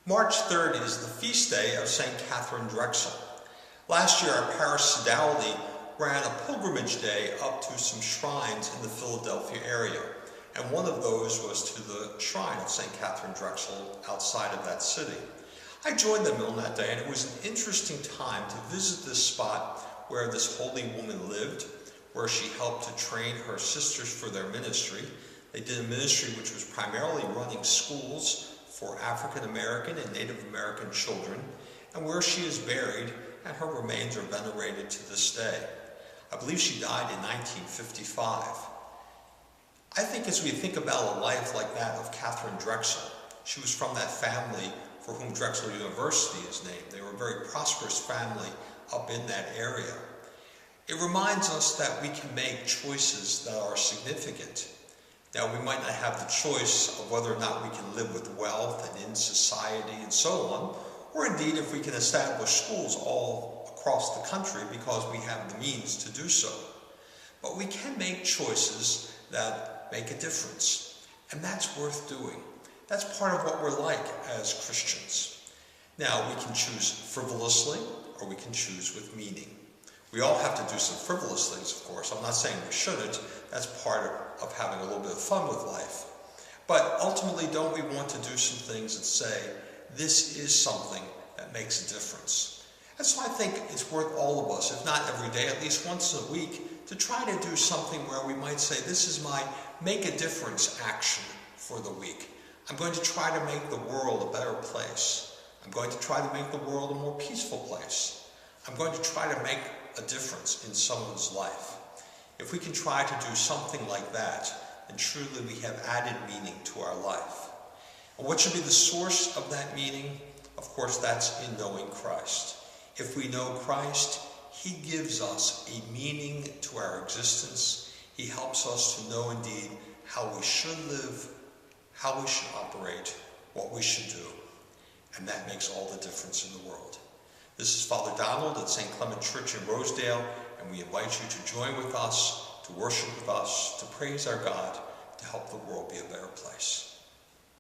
March 3rd is the feast day of St. Katherine Drexel. Last year, our parish sodality ran a pilgrimage day up to some shrines in the Philadelphia area, and one of those was to the shrine of St. Katherine Drexel outside of that city. I joined them on that day, and it was an interesting time to visit this spot where this holy woman lived, where she helped to train her sisters for their ministry. They did a ministry which was primarily running schools for African American and Native American children, and where she is buried, and her remains are venerated to this day. I believe she died in 1955. I think as we think about a life like that of Katherine Drexel, she was from that family for whom Drexel University is named. They were a very prosperous family up in that area. It reminds us that we can make choices that are significant. Now, we might not have the choice of whether or not we can live with wealth and in society and so on, or indeed if we can establish schools all across the country because we have the means to do so. But we can make choices that make a difference, and that's worth doing. That's part of what we're like as Christians. Now, we can choose frivolously, or we can choose with meaning. We all have to do some frivolous things, of course. I'm not saying we shouldn't. That's part of having a little bit of fun with life. But ultimately, don't we want to do some things that say, this is something that makes a difference? And so I think it's worth all of us, if not every day, at least once a week, to try to do something where we might say, this is my make a difference action for the week. I'm going to try to make the world a better place. I'm going to try to make the world a more peaceful place. I'm going to try to make a difference in someone's life. If we can try to do something like that, then truly we have added meaning to our life. And what should be the source of that meaning? Of course, that's in knowing Christ. If we know Christ, He gives us a meaning to our existence. He helps us to know indeed how we should live, how we should operate, what we should do. And that makes all the difference in the world. This is Father Donald at St. Clement Church in Rosedale, and we invite you to join with us, to worship with us, to praise our God, to help the world be a better place.